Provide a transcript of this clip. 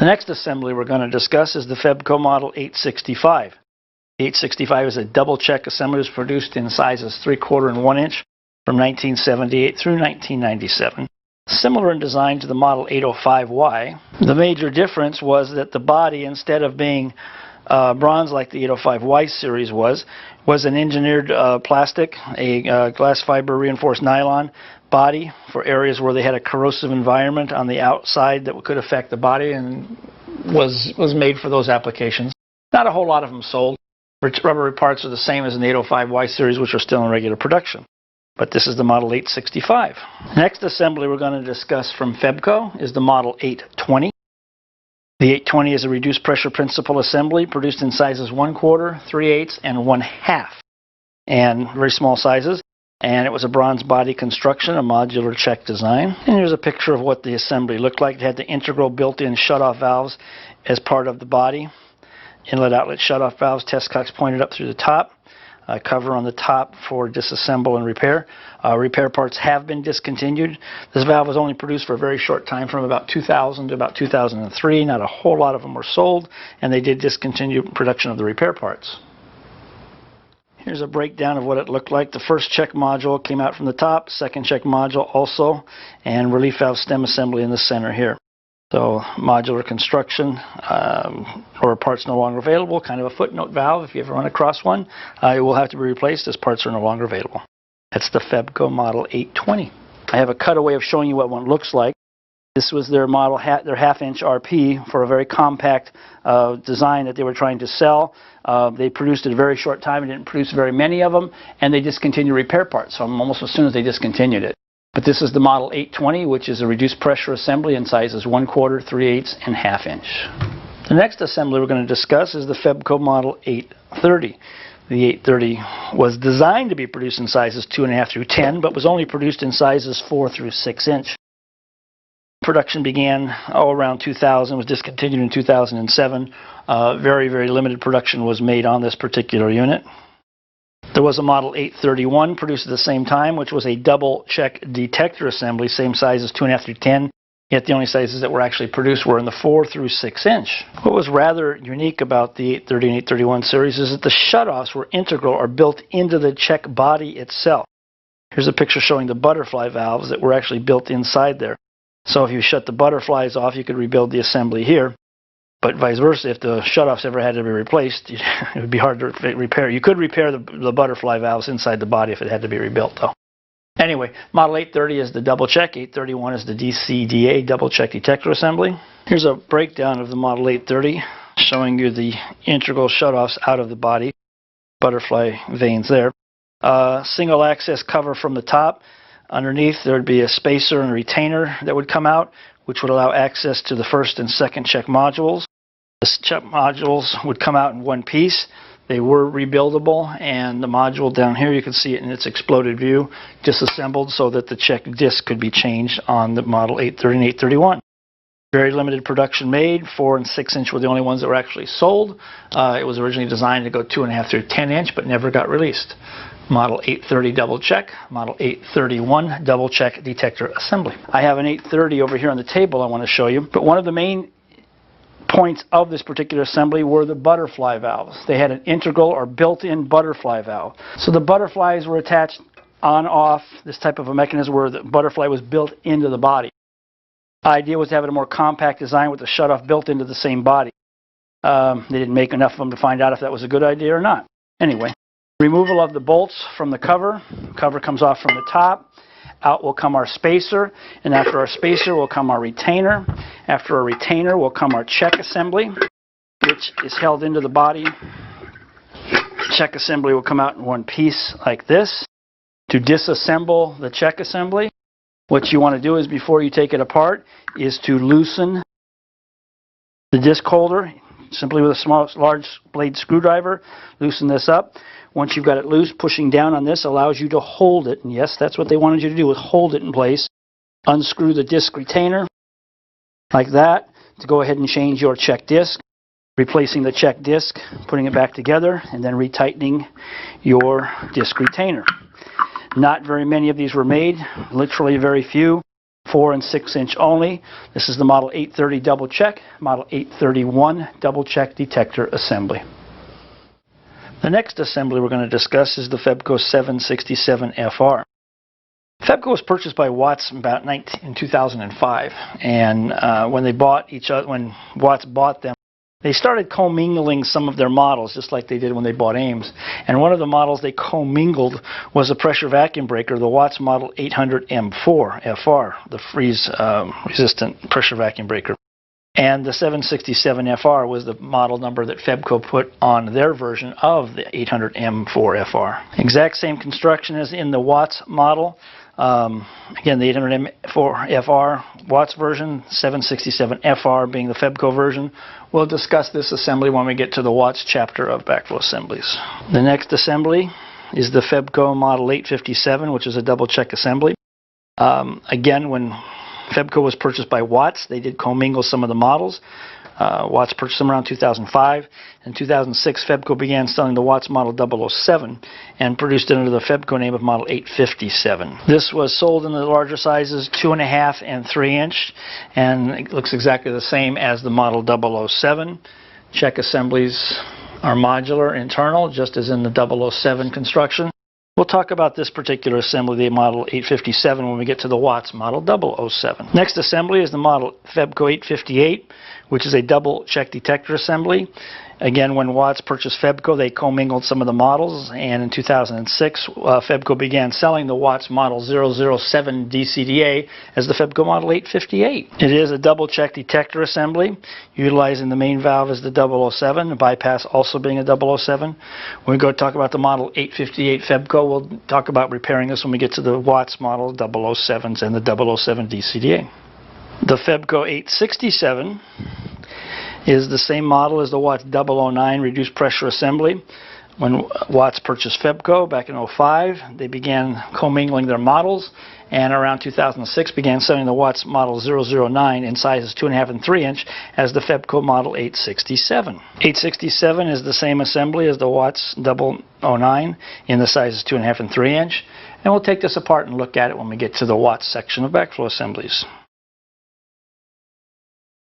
The next assembly we're going to discuss is the Febco Model 865. The 865 is a double check assembly. It was produced in sizes 3/4 and 1 inch from 1978 through 1997. Similar in design to the Model 805Y. The major difference was that the body, instead of being bronze like the 805Y series was an engineered plastic, a glass fiber reinforced nylon body for areas where they had a corrosive environment on the outside that could affect the body, and was made for those applications. Not a whole lot of them sold. Rubbery parts are the same as an 805Y series, which are still in regular production. But this is the Model 865. Next assembly we're going to discuss from Febco is the Model 820. The 820 is a reduced pressure principal assembly produced in sizes 1/4, 3/8, and 1/2, and very small sizes. And it was a bronze body construction, a modular check design. And here's a picture of what the assembly looked like. It had the integral built-in shutoff valves as part of the body. Inlet-outlet shutoff valves, test cocks pointed up through the top. Cover on the top for disassemble and repair. Repair parts have been discontinued. This valve was only produced for a very short time, from about 2000 to about 2003. Not a whole lot of them were sold, and they did discontinue production of the repair parts. Here's a breakdown of what it looked like. The first check module came out from the top, second check module also, and relief valve stem assembly in the center here. So modular construction, or parts no longer available, kind of a footnote valve. If you ever run across one, it will have to be replaced as parts are no longer available. That's the Febco Model 820. I have a cutaway of showing you what one looks like. This was their model, their 1/2-inch RP for a very compact design that they were trying to sell. They produced it a very short time and didn't produce very many of them, and they discontinued repair parts, so almost as soon as they discontinued it. But this is the Model 820, which is a reduced pressure assembly in sizes 1/4, 3/8, and 1/2 inch. The next assembly we're going to discuss is the Febco Model 830. The 830 was designed to be produced in sizes 2.5 through 10, but was only produced in sizes 4 through 6 inch. Production began around 2000, was discontinued in 2007. Very, very limited production was made on this particular unit. There was a Model 831 produced at the same time, which was a double check detector assembly, same size as 2.5 through 10, yet the only sizes that were actually produced were in the 4 through 6 inch. What was rather unique about the 830 and 831 series is that the shutoffs were integral or built into the check body itself. Here's a picture showing the butterfly valves that were actually built inside there. So if you shut the butterflies off, you could rebuild the assembly here. But vice versa, if the shutoffs ever had to be replaced, it would be hard to repair. You could repair the butterfly valves inside the body if it had to be rebuilt, though. Anyway, Model 830 is the double check. 831 is the DCDA, double check detector assembly. Here's a breakdown of the Model 830, showing you the integral shutoffs out of the body. Butterfly vanes there. Single access cover from the top. Underneath, there would be a spacer and a retainer that would come out, which would allow access to the first and second check modules. The check modules would come out in one piece. They were rebuildable, and the module down here, you can see it in its exploded view, disassembled so that the check disc could be changed on the Model 830 and 831. Very limited production made. 4 and 6 inch were the only ones that were actually sold. It was originally designed to go 2.5 through 10 inch, but never got released. Model 830 double check, Model 831 double check detector assembly. I have an 830 over here on the table I want to show you, but one of the main points of this particular assembly were the butterfly valves. They had an integral or built-in butterfly valve. So the butterflies were attached on-off, this type of a mechanism where the butterfly was built into the body. The idea was to have a more compact design with the shutoff built into the same body. They didn't make enough of them to find out if that was a good idea or not. Anyway. Removal of the bolts from the cover. Cover comes off from the top. Out will come our spacer, and after our spacer will come our retainer. After our retainer will come our check assembly, which is held into the body. Check assembly will come out in one piece like this. To disassemble the check assembly, what you want to do is, before you take it apart, is to loosen the disc holder, simply with a large blade screwdriver. Loosen this up. Once you've got it loose, pushing down on this allows you to hold it. And yes, that's what they wanted you to do, was hold it in place. Unscrew the disc retainer like that to go ahead and change your check disc. Replacing the check disc, putting it back together, and then retightening your disc retainer. Not very many of these were made, literally very few. 4 and 6 inch only. This is the Model 830 double check, Model 831 double check detector assembly. The next assembly we're going to discuss is the febco 767FR. febco was purchased by Watts about in 2005, and when Watts bought them, they started commingling some of their models, just like they did when they bought Ames. And one of the models they commingled was a pressure vacuum breaker, the Watts Model 800M4 FR, the freeze-resistant pressure vacuum breaker. And the 767FR was the model number that febco put on their version of the 800M4 FR. Exact same construction as in the Watts model. Again, the 800M4 FR Watts version, 767FR being the febco version. We'll discuss this assembly when we get to the Watts chapter of Backflow assemblies. The next assembly is the febco Model 857, which is a double check assembly. Again, when febco was purchased by Watts, they did commingle some of the models. Watts purchased them around 2005. In 2006, febco began selling the Watts Model 007 and produced it under the febco name of Model 857. This was sold in the larger sizes, 2.5 and 3 inch, and it looks exactly the same as the Model 007. Check assemblies are modular internal, just as in the 007 construction. We'll talk about this particular assembly, the Model 857, when we get to the Watts Model 007. Next assembly is the Model febco 858, which is a double check detector assembly. Again, when Watts purchased febco, they commingled some of the models, and in 2006, febco began selling the Watts Model 007 DCDA as the febco Model 858. It is a double check detector assembly, utilizing the main valve as the 007, the bypass also being a 007. When we go talk about the Model 858 febco, we'll talk about repairing this when we get to the Watts Model 007s and the 007 DCDA. The febco 867 is the same model as the Watts 009 reduced pressure assembly. When Watts purchased febco back in 2005, they began commingling their models, and around 2006 began selling the Watts Model 009 in sizes 2.5 and 3 inch as the febco Model 867. 867 is the same assembly as the Watts 009 in the sizes 2.5 and 3 inch, and we'll take this apart and look at it when we get to the Watts section of Backflow assemblies.